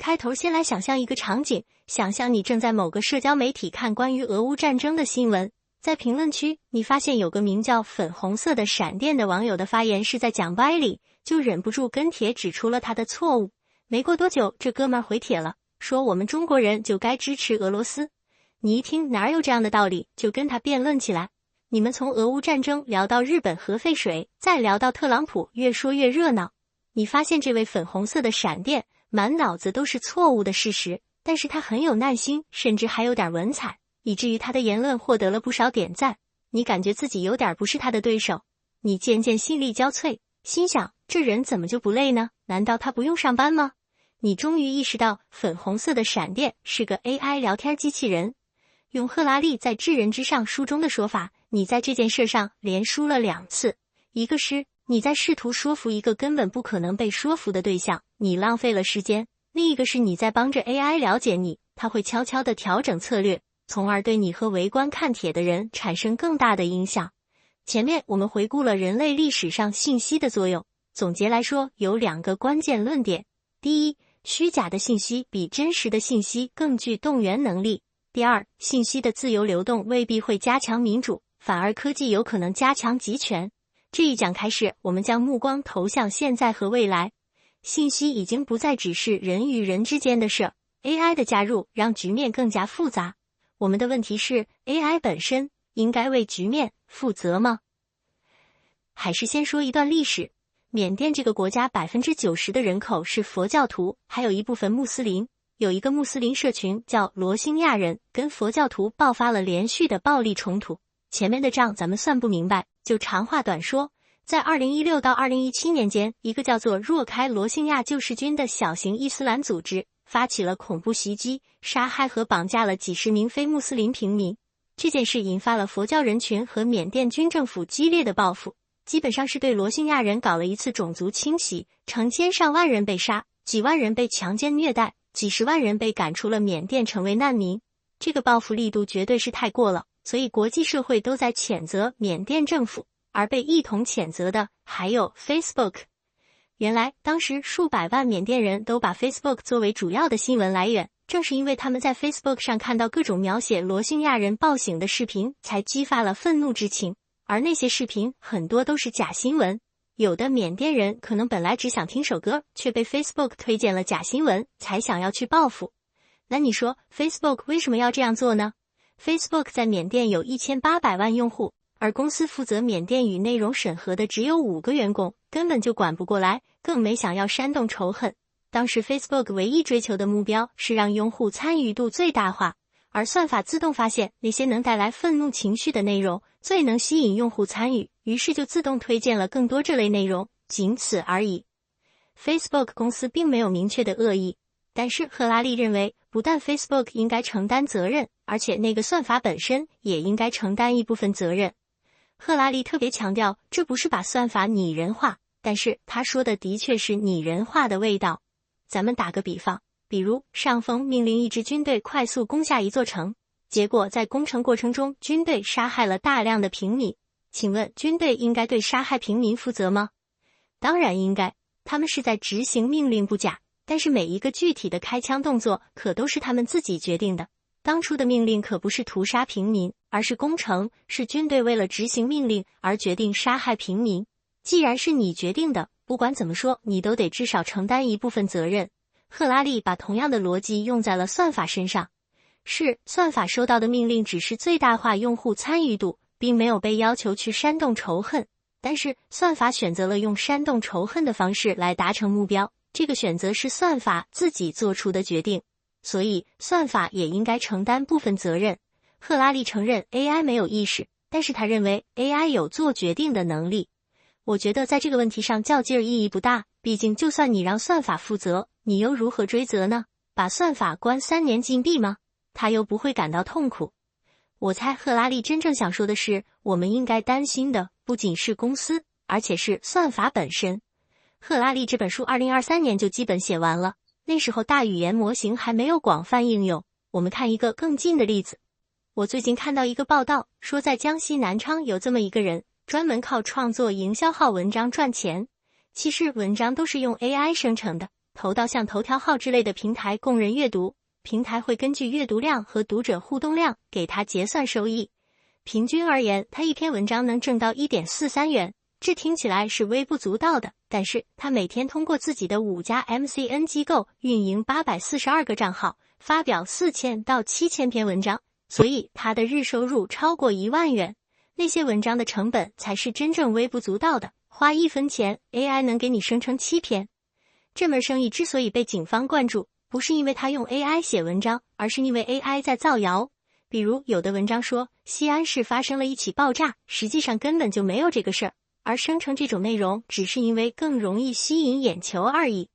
开头先来想象一个场景，想象你正在某个社交媒体看关于俄乌战争的新闻，在评论区你发现有个名叫粉红色的闪电的网友的发言是在讲歪理，就忍不住跟帖指出了他的错误。没过多久，这哥们儿回帖了，说我们中国人就该支持俄罗斯。你一听哪有这样的道理，就跟他辩论起来。你们从俄乌战争聊到日本核废水，再聊到特朗普，越说越热闹。你发现这位粉红色的闪电满脑子都是错误的事实，但是他很有耐心，甚至还有点文采，以至于他的言论获得了不少点赞。你感觉自己有点不是他的对手，你渐渐心力交瘁，心想这人怎么就不累呢？难道他不用上班吗？你终于意识到粉红色的闪电是个 AI 聊天机器人。用赫拉利在《智人之上》书中的说法，你在这件事上连输了2次，一个是你在试图说服一个根本不可能被说服的对象，你浪费了时间；另一个是你在帮着 AI 了解你，它会悄悄地调整策略，从而对你和围观看帖的人产生更大的影响。前面我们回顾了人类历史上信息的作用，总结来说有2个关键论点。第一，虚假的信息比真实的信息更具动员能力。第二，信息的自由流动未必会加强民主，反而科技有可能加强集权。这一讲开始，我们将目光投向现在和未来。信息已经不再只是人与人之间的事 ，AI 的加入让局面更加复杂。我们的问题是 ，AI 本身应该为局面负责吗？还是先说一段历史。缅甸这个国家90%的人口是佛教徒，还有一部分穆斯林。有一个穆斯林社群叫罗兴亚人，跟佛教徒爆发了连续的暴力冲突。前面的账咱们算不明白，就长话短说。在2016到2017年间，一个叫做若开罗兴亚救世军的小型伊斯兰组织发起了恐怖袭击，杀害和绑架了几十名非穆斯林平民。这件事引发了佛教人群和缅甸军政府激烈的报复，基本上是对罗兴亚人搞了一次种族清洗，成千上万人被杀，几万人被强奸虐待，几十万人被赶出了缅甸成为难民。这个报复力度绝对是太过了，所以国际社会都在谴责缅甸政府，而被一同谴责的还有 Facebook。 原来当时数百万缅甸人都把 Facebook 作为主要的新闻来源，正是因为他们在 Facebook 上看到各种描写罗兴亚人暴行的视频，才激发了愤怒之情，而那些视频很多都是假新闻。有的缅甸人可能本来只想听首歌，却被 Facebook 推荐了假新闻，才想要去报复。那你说 Facebook 为什么要这样做呢？ Facebook 在缅甸有1800万用户，而公司负责缅甸语内容审核的只有5个员工，根本就管不过来，更没想要煽动仇恨。当时 Facebook 唯一追求的目标是让用户参与度最大化，而算法自动发现那些能带来愤怒情绪的内容最能吸引用户参与，于是就自动推荐了更多这类内容，仅此而已。 Facebook 公司并没有明确的恶意，但是赫拉利认为，不但 Facebook 应该承担责任，而且那个算法本身也应该承担一部分责任。赫拉利特别强调，这不是把算法拟人化，但是他说的的确是拟人化的味道。咱们打个比方，比如上峰命令一支军队快速攻下一座城，结果在攻城过程中，军队杀害了大量的平民。请问军队应该对杀害平民负责吗？当然应该，他们是在执行命令不假，但是每一个具体的开枪动作可都是他们自己决定的。当初的命令可不是屠杀平民，而是攻城，是军队为了执行命令而决定杀害平民。既然是你决定的，不管怎么说，你都得至少承担一部分责任。赫拉利把同样的逻辑用在了算法身上。是，算法收到的命令只是最大化用户参与度，并没有被要求去煽动仇恨，但是算法选择了用煽动仇恨的方式来达成目标，这个选择是算法自己做出的决定，所以算法也应该承担部分责任。赫拉利承认 AI 没有意识，但是他认为 AI 有做决定的能力。我觉得在这个问题上较劲儿意义不大，毕竟就算你让算法负责，你又如何追责呢？把算法关3年禁闭吗？他又不会感到痛苦。我猜赫拉利真正想说的是，我们应该担心的不仅是公司，而且是算法本身。赫拉利这本书2023年就基本写完了，那时候大语言模型还没有广泛应用。我们看一个更近的例子。我最近看到一个报道，说在江西南昌有这么一个人，专门靠创作营销号文章赚钱。其实文章都是用 AI 生成的，投到像头条号之类的平台供人阅读，平台会根据阅读量和读者互动量给他结算收益。平均而言，他一篇文章能挣到 1.43 元，这听起来是微不足道的，但是他每天通过自己的5家 MCN 机构运营842个账号，发表4000到7000篇文章，所以他的日收入超过1万元。那些文章的成本才是真正微不足道的，花1分钱 AI 能给你生成7篇。这门生意之所以被警方关注，不是因为他用 AI 写文章，而是因为 AI 在造谣。比如有的文章说西安市发生了一起爆炸，实际上根本就没有这个事儿，而生成这种内容只是因为更容易吸引眼球而已。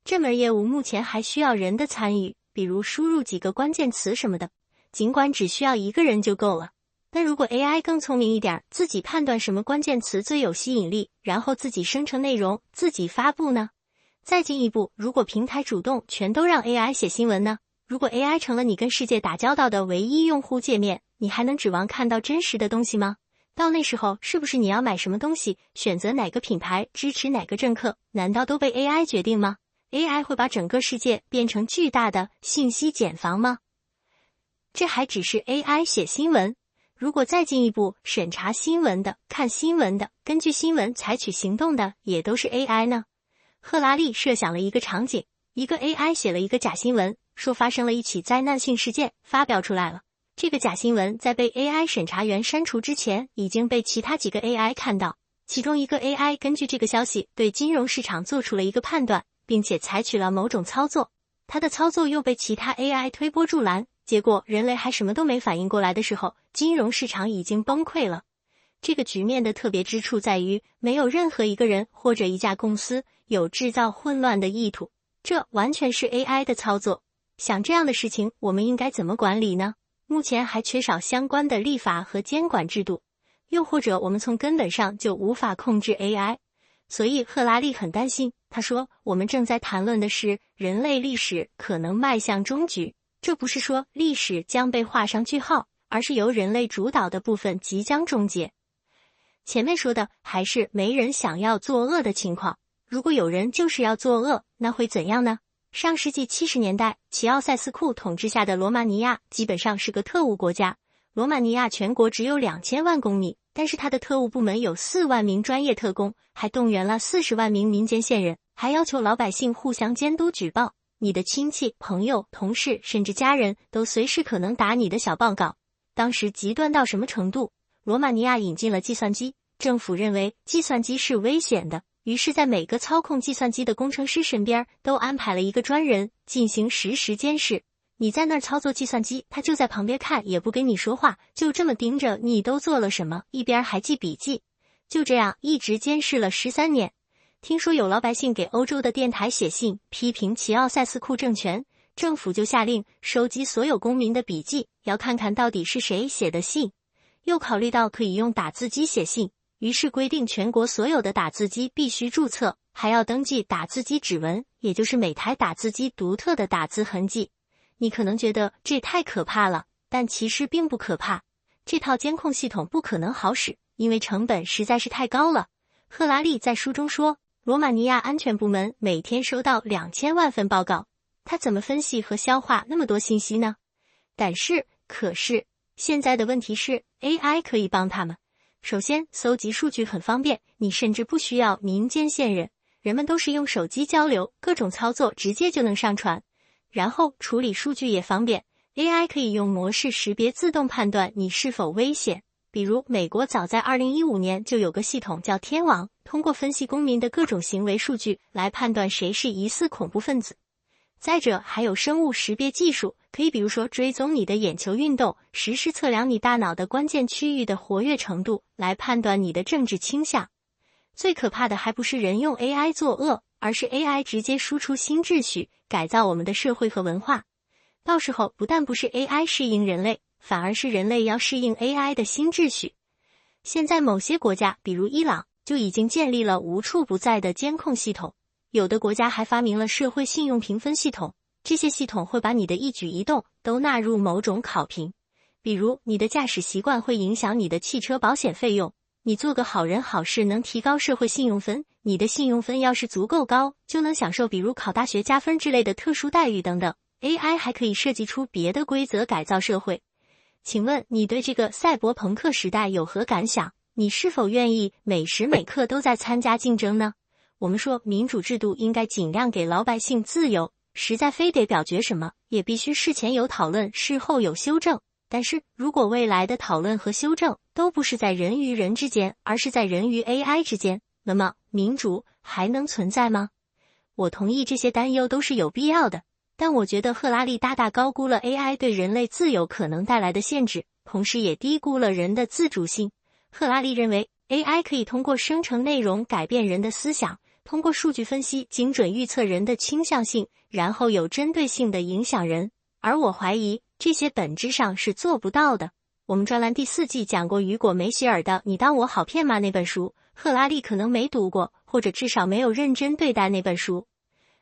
这门业务目前还需要人的参与，比如输入几个关键词什么的，尽管只需要1个人就够了。但如果 AI 更聪明一点，自己判断什么关键词最有吸引力，然后自己生成内容，自己发布呢？再进一步，如果平台主动全都让 AI 写新闻呢？如果 AI 成了你跟世界打交道的唯一用户界面，你还能指望看到真实的东西吗？到那时候，是不是你要买什么东西，选择哪个品牌，支持哪个政客，难道都被 AI 决定吗？ AI 会把整个世界变成巨大的信息茧房吗？这还只是 AI 写新闻，如果再进一步，审查新闻的、看新闻的、根据新闻采取行动的，也都是 AI 呢？赫拉利设想了一个场景，一个 AI 写了一个假新闻，说发生了一起灾难性事件，发表出来了。这个假新闻在被 AI 审查员删除之前，已经被其他几个 AI 看到。其中一个 AI 根据这个消息对金融市场做出了一个判断，并且采取了某种操作。他的操作又被其他 AI 推波助澜，结果人类还什么都没反应过来的时候，金融市场已经崩溃了。这个局面的特别之处在于，没有任何一个人或者一家公司有制造混乱的意图，这完全是 AI 的操作。像这样的事情，我们应该怎么管理呢？目前还缺少相关的立法和监管制度，又或者我们从根本上就无法控制 AI。所以赫拉利很担心，他说，我们正在谈论的是人类历史可能迈向终局，这不是说历史将被画上句号，而是由人类主导的部分即将终结。前面说的还是没人想要作恶的情况，如果有人就是要作恶，那会怎样呢？上世纪70年代，齐奥塞斯库统治下的罗马尼亚基本上是个特务国家。罗马尼亚全国只有2000万公民，但是他的特务部门有4万名专业特工，还动员了40万名民间线人，还要求老百姓互相监督举报。你的亲戚、朋友、同事甚至家人都随时可能打你的小报告。当时极端到什么程度？罗马尼亚引进了计算机，政府认为计算机是危险的，于是在每个操控计算机的工程师身边都安排了一个专人进行实时监视。你在那儿操作计算机，他就在旁边看，也不跟你说话，就这么盯着你都做了什么，一边还记笔记。就这样一直监视了13年。听说有老百姓给欧洲的电台写信批评齐奥塞斯库政权，政府就下令收集所有公民的笔记，要看看到底是谁写的信。又考虑到可以用打字机写信，于是规定全国所有的打字机必须注册，还要登记打字机指纹，也就是每台打字机独特的打字痕迹。你可能觉得这太可怕了，但其实并不可怕。这套监控系统不可能好使，因为成本实在是太高了。赫拉利在书中说，罗马尼亚安全部门每天收到2000万份报告，他怎么分析和消化那么多信息呢？可是，现在的问题是 AI 可以帮他们。首先，搜集数据很方便，你甚至不需要民间线人，人们都是用手机交流，各种操作直接就能上传。然后处理数据也方便 ，AI 可以用模式识别自动判断你是否危险。比如美国早在2015年就有个系统叫天网，通过分析公民的各种行为数据来判断谁是疑似恐怖分子。再者还有生物识别技术，可以比如说追踪你的眼球运动，实时测量你大脑的关键区域的活跃程度，来判断你的政治倾向。最可怕的还不是人用 AI 作恶，而是 AI 直接输出新秩序，改造我们的社会和文化。到时候不但不是 AI 适应人类，反而是人类要适应 AI 的新秩序。现在某些国家，比如伊朗，就已经建立了无处不在的监控系统。有的国家还发明了社会信用评分系统，这些系统会把你的一举一动都纳入某种考评。比如你的驾驶习惯会影响你的汽车保险费用，你做个好人好事能提高社会信用分，你的信用分要是足够高，就能享受比如考大学加分之类的特殊待遇等等。AI 还可以设计出别的规则改造社会。请问你对这个赛博朋克时代有何感想？你是否愿意每时每刻都在参加竞争呢？我们说民主制度应该尽量给老百姓自由，实在非得表决什么，也必须事前有讨论，事后有修正。但是如果未来的讨论和修正都不是在人与人之间，而是在人与 AI 之间，那么民主还能存在吗？我同意这些担忧都是有必要的，但我觉得赫拉利大大高估了 AI 对人类自由可能带来的限制，同时也低估了人的自主性。赫拉利认为 AI 可以通过生成内容改变人的思想，通过数据分析精准预测人的倾向性，然后有针对性地影响人，而我怀疑这些本质上是做不到的。我们专栏第4季讲过雨果·梅希尔的《你当我好骗吗》那本书，赫拉利可能没读过，或者至少没有认真对待那本书。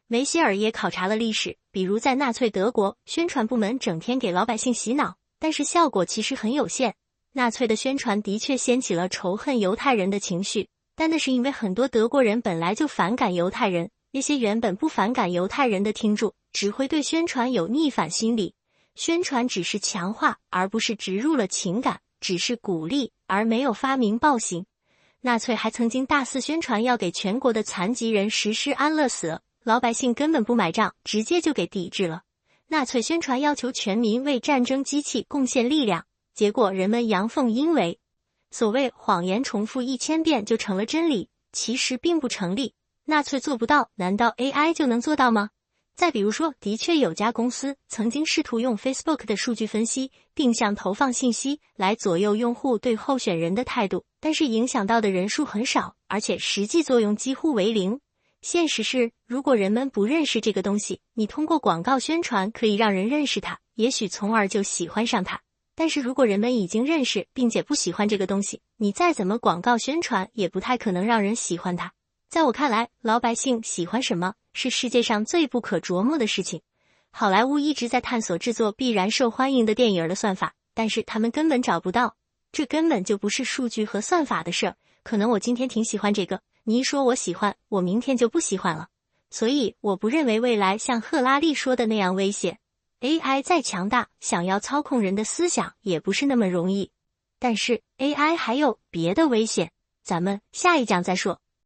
梅希尔也考察了历史，比如在纳粹德国，宣传部门整天给老百姓洗脑，但是效果其实很有限。纳粹的宣传的确掀起了仇恨犹太人的情绪，但那是因为很多德国人本来就反感犹太人，那些原本不反感犹太人的听众只会对宣传有逆反心理。宣传只是强化，而不是植入了情感，只是鼓励，而没有发明暴行。纳粹还曾经大肆宣传要给全国的残疾人实施安乐死，老百姓根本不买账，直接就给抵制了。纳粹宣传要求全民为战争机器贡献力量，结果人们阳奉阴违。所谓谎言重复1000遍就成了真理，其实并不成立。纳粹做不到，难道 AI 就能做到吗？再比如说，的确有家公司曾经试图用 Facebook 的数据分析、定向投放信息来左右用户对候选人的态度，但是影响到的人数很少，而且实际作用几乎为零。现实是，如果人们不认识这个东西，你通过广告宣传可以让人认识它，也许从而就喜欢上它。但是如果人们已经认识并且不喜欢这个东西，你再怎么广告宣传也不太可能让人喜欢它。在我看来，老百姓喜欢什么是世界上最不可琢磨的事情。好莱坞一直在探索制作必然受欢迎的电影的算法，但是他们根本找不到。这根本就不是数据和算法的事儿。可能我今天挺喜欢这个，你一说我喜欢，我明天就不喜欢了。所以我不认为未来像赫拉利说的那样危险。AI 再强大，想要操控人的思想也不是那么容易。但是 AI 还有别的危险，咱们下一讲再说。